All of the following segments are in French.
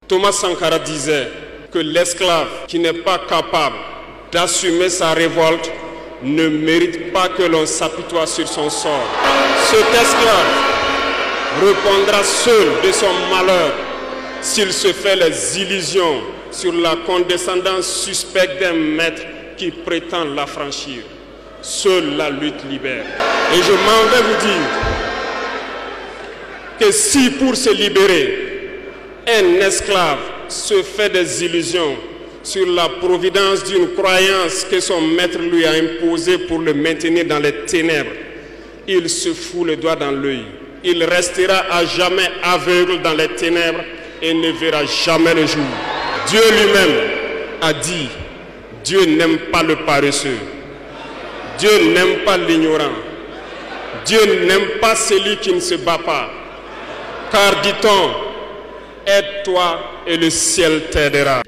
Thomas Sankara disait que l'esclave qui n'est pas capable d'assumer sa révolte ne mérite pas que l'on s'apitoie sur son sort. Cet esclave répondra seul de son malheur s'il se fait les illusions sur la condescendance suspecte d'un maître qui prétend l'affranchir. Seule la lutte libère. Et je m'en vais vous dire que si pour se libérer, un esclave se fait des illusions sur la providence d'une croyance que son maître lui a imposée pour le maintenir dans les ténèbres, il se fout le doigt dans l'œil. Il restera à jamais aveugle dans les ténèbres et ne verra jamais le jour. Dieu lui-même a dit, Dieu n'aime pas le paresseux. Dieu n'aime pas l'ignorant. Dieu n'aime pas celui qui ne se bat pas. Car dit-on, aide-toi et le ciel t'aidera.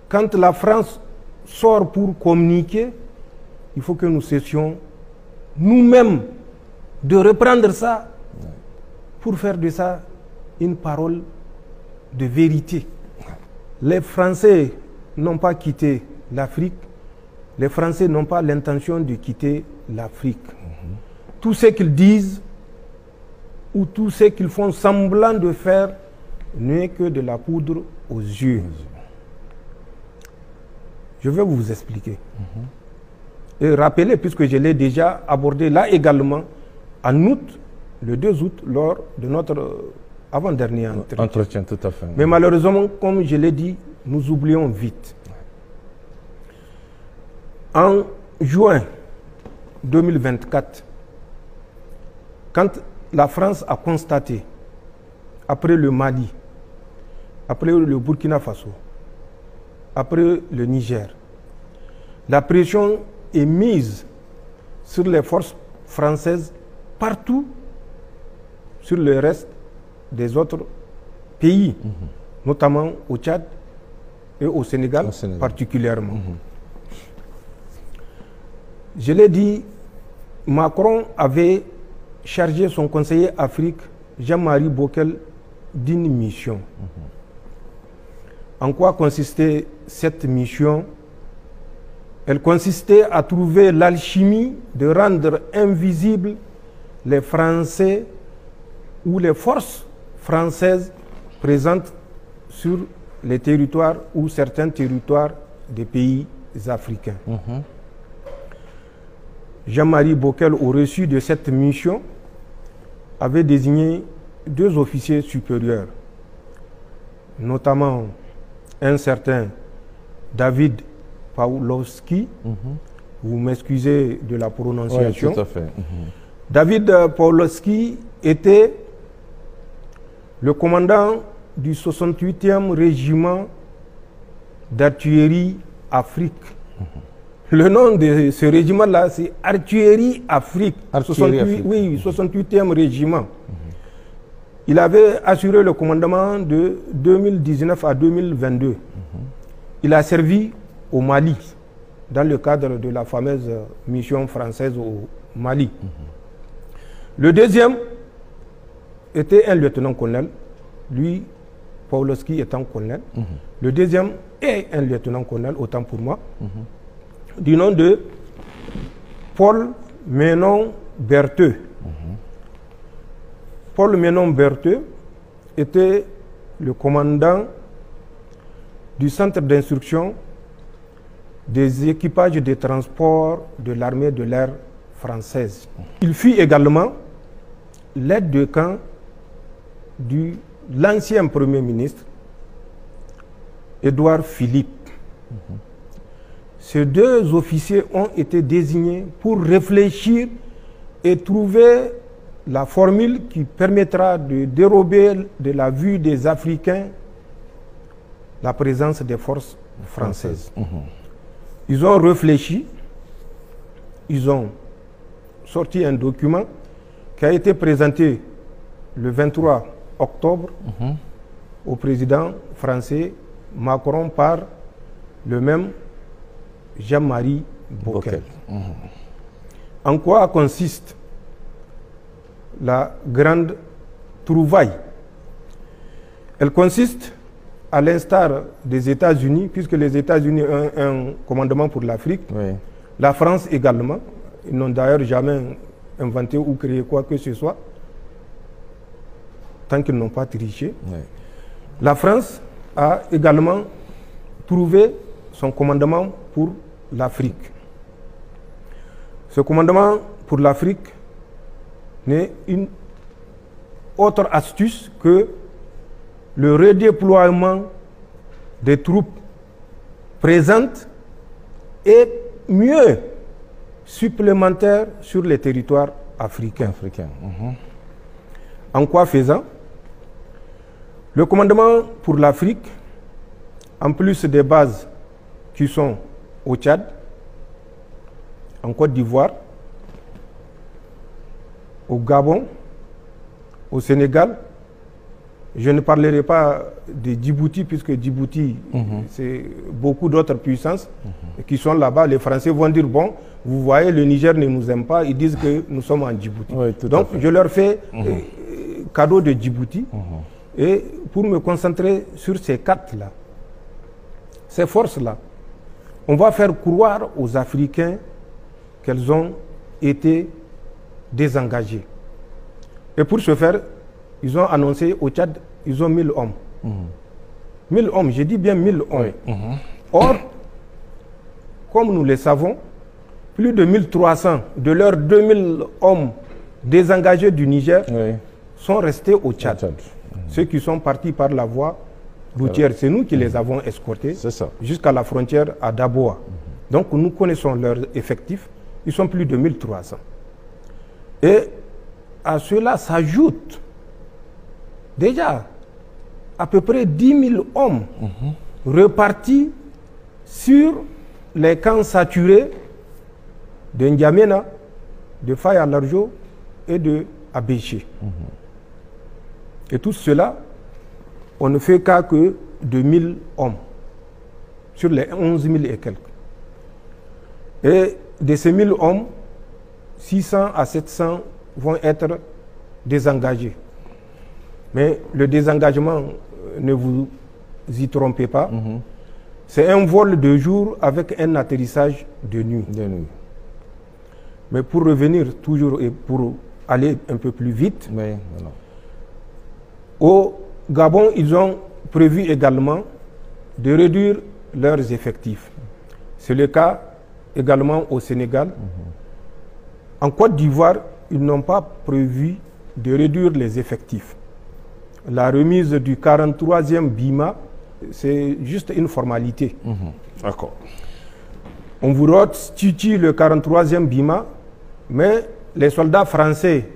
Quand la France sort pour communiquer, il faut que nous cessions nous-mêmes de reprendre ça pour faire de ça une parole de vérité. Les Français n'ont pas quitté l'Afrique, les Français n'ont pas l'intention de quitter l'Afrique. Tout ce qu'ils disent ou tout ce qu'ils font semblant de faire n'est que de la poudre aux yeux. Je vais vous expliquer. Et rappeler, puisque je l'ai déjà abordé là également, en août, le 2 août, lors de notre avant-dernier entretien. Tout à fait. Mais malheureusement, comme je l'ai dit, nous oublions vite. En juin 2024, quand la France a constaté, après le Mali, après le Burkina Faso, après le Niger, la pression est mise sur les forces françaises partout sur le reste des autres pays, notamment au Tchad et au Sénégal, particulièrement. Je l'ai dit, Macron avait chargé son conseiller Afrique, Jean-Marie Bockel, d'une mission. En quoi consistait cette mission? Elle consistait à trouver l'alchimie de rendre invisibles les Français ou les forces françaises présentes sur les territoires ou certains territoires des pays africains. Jean-Marie Bockel, au reçu de cette mission, avait désigné 2 officiers supérieurs, notamment un certain David Pawlowski, vous m'excusez de la prononciation. Oui, tout à fait. David Pawlowski était le commandant du 68e régiment d'artillerie Afrique. Le nom de ce régiment-là, c'est Artillerie Afrique. 68e régiment. Il avait assuré le commandement de 2019 à 2022. Il a servi au Mali, dans le cadre de la fameuse mission française au Mali. Le deuxième était un lieutenant-colonel, lui, Pawlowski étant colonel. Le deuxième est un lieutenant-colonel, autant pour moi, du nom de Paul Menon Bertheux. Paul Menon Bertheux était le commandant du centre d'instruction des équipages de transport de l'armée de l'air française. Il fut également l'aide de camp de l'ancien Premier ministre, Édouard Philippe. Ces 2 officiers ont été désignés pour réfléchir et trouver la formule qui permettra de dérober de la vue des Africains la présence des forces françaises. Ils ont réfléchi, ils ont sorti un document qui a été présenté le 23 octobre au président français Macron par le même Jean-Marie Bockel. En quoi consiste la grande trouvaille? Elle consiste, à l'instar des États-Unis, puisque les États-Unis ont un commandement pour l'Afrique, la France également. Ils n'ont d'ailleurs jamais inventé ou créé quoi que ce soit, tant qu'ils n'ont pas triché. La France a également trouvé son commandement pour l'Afrique. Ce commandement pour l'Afrique n'est une autre astuce que le redéploiement des troupes présentes et mieux supplémentaires sur les territoires africains. En quoi faisant? Le commandement pour l'Afrique, en plus des bases qui sont au Tchad, en Côte d'Ivoire, au Gabon, au Sénégal, je ne parlerai pas de Djibouti, puisque Djibouti, c'est beaucoup d'autres puissances qui sont là-bas. Les Français vont dire, bon, vous voyez, le Niger ne nous aime pas, ils disent que nous sommes en Djibouti. Donc, je leur fais cadeau de Djibouti, et pour me concentrer sur ces 4-là, ces forces-là, on va faire croire aux Africains qu'elles ont été désengagées. Et pour ce faire, ils ont annoncé au Tchad, ils ont 1000 hommes. 1000 hommes, j'ai dit bien 1000 hommes. Or, comme nous le savons, plus de 1300 de leurs 2000 hommes désengagés du Niger sont restés au Tchad. Ceux qui sont partis par la voie routière, c'est nous qui les avons escortés jusqu'à la frontière à Daboa. Donc nous connaissons leurs effectifs, ils sont plus de 1300. Et à cela s'ajoute déjà à peu près 10 000 hommes repartis sur les camps saturés de N'Djamena, de Faye à Larjo et de Abéché. Et tout cela, on ne fait qu'à que de 1000 hommes sur les 11 000 et quelques. Et de ces 1000 hommes, 600 à 700 vont être désengagés. Mais le désengagement, ne vous y trompez pas, c'est un vol de jour avec un atterrissage de nuit. Mais pour revenir toujours et pour aller un peu plus vite, au Gabon, ils ont prévu également de réduire leurs effectifs. C'est le cas également au Sénégal. En Côte d'Ivoire, ils n'ont pas prévu de réduire les effectifs. La remise du 43e BIMA, c'est juste une formalité. D'accord. On vous restitue le 43e BIMA, mais les soldats français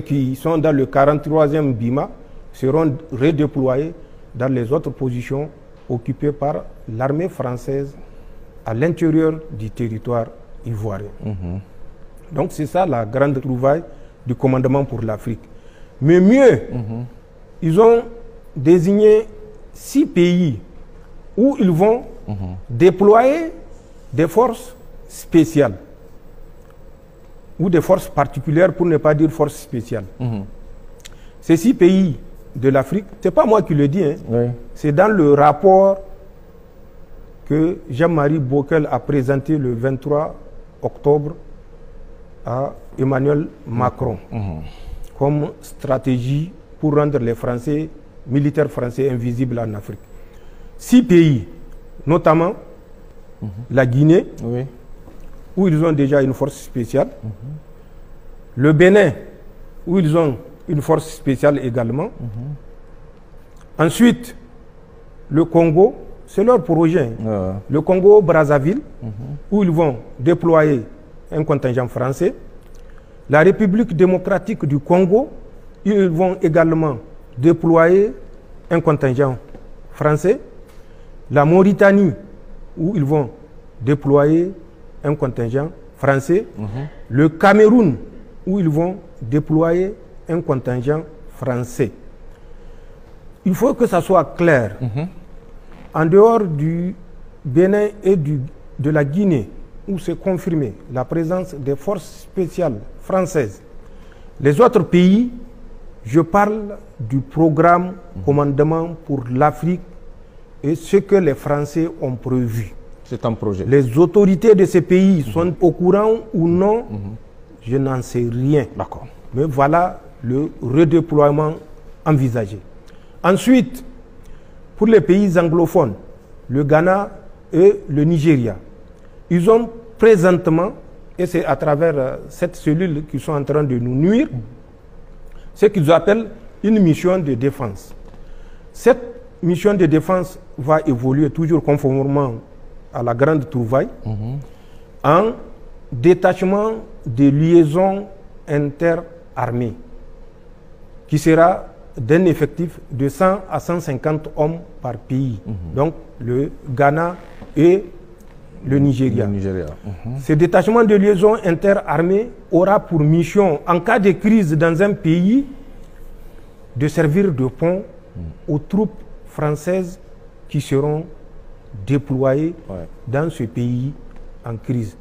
qui sont dans le 43e BIMA seront redéployés dans les autres positions occupées par l'armée française à l'intérieur du territoire ivoirien. Donc c'est ça la grande trouvaille du commandement pour l'Afrique. Mais mieux, ils ont désigné 6 pays où ils vont déployer des forces spéciales ou des forces particulières, pour ne pas dire forces spéciales. Ces 6 pays de l'Afrique, ce n'est pas moi qui le dis, c'est dans le rapport que Jean-Marie Bockel a présenté le 23 octobre à Emmanuel Macron comme stratégie pour rendre les militaires français invisibles en Afrique. 6 pays, notamment la Guinée, où ils ont déjà une force spéciale, le Bénin, où ils ont une force spéciale également, ensuite le Congo, c'est leur projet. Le Congo-Brazzaville, où ils vont déployer un contingent français. La République démocratique du Congo, ils vont également déployer un contingent français. La Mauritanie, où ils vont déployer un contingent français. Le Cameroun, où ils vont déployer un contingent français. Il faut que ça soit clair. En dehors du Bénin et de la Guinée, où c'est confirmé la présence des forces spéciales françaises, les autres pays, je parle du programme Commandement pour l'Afrique et ce que les Français ont prévu. C'est un projet. Les autorités de ces pays sont au courant ou non, je n'en sais rien. D'accord. Mais voilà le redéploiement envisagé. Ensuite, pour les pays anglophones, le Ghana et le Nigeria, ils ont présentement, et c'est à travers cette cellule qu'ils sont en train de nous nuire, ce qu'ils appellent une mission de défense. Cette mission de défense va évoluer toujours conformément à la grande trouvaille en détachement de liaisons interarmées qui sera d'un effectif de 100 à 150 hommes par pays. Donc le Ghana et le Nigeria. Ce détachement de liaison interarmée aura pour mission, en cas de crise dans un pays, de servir de pont aux troupes françaises qui seront déployées dans ce pays en crise.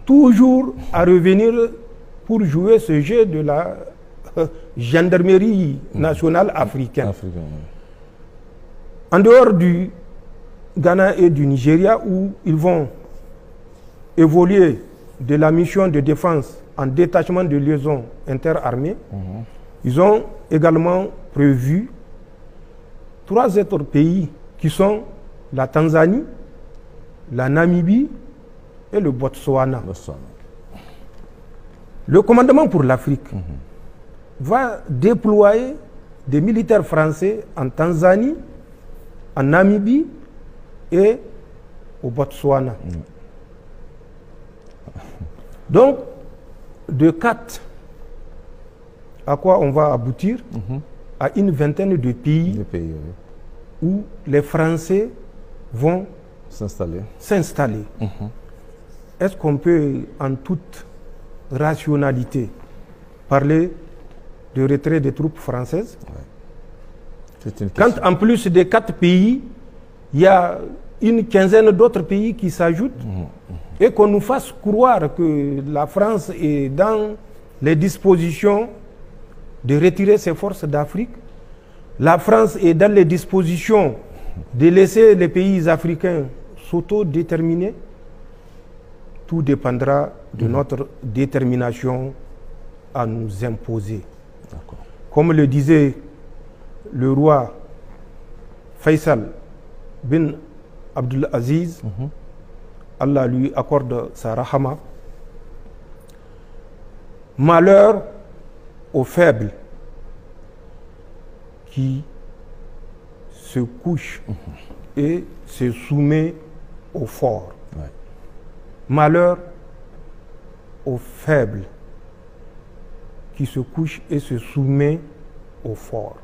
Toujours à revenir pour jouer ce jeu de la gendarmerie nationale africaine. En dehors du Ghana et du Nigeria, où ils vont évoluer de la mission de défense en détachement de liaison interarmée, ils ont également prévu 3 autres pays qui sont la Tanzanie, la Namibie et le Botswana. Le commandement pour l'Afrique va déployer des militaires français en Tanzanie, en Namibie et au Botswana. Donc, de 4, à quoi on va aboutir? À une vingtaine de pays, où les Français vont s'installer. Est-ce qu'on peut, en toute rationalité, parler de retrait des troupes françaises? Quand en plus des 4 pays, il y a une quinzaine d'autres pays qui s'ajoutent, et qu'on nous fasse croire que la France est dans les dispositions de retirer ses forces d'Afrique, la France est dans les dispositions de laisser les pays africains s'autodéterminer, tout dépendra de notre détermination à nous imposer. Comme le disait le roi Faisal bin Abdul Aziz, Allah lui accorde sa rahama, malheur aux faibles qui se couchent et se soumet aux forts. Malheur aux faibles qui se couchent et se soumet aux forts.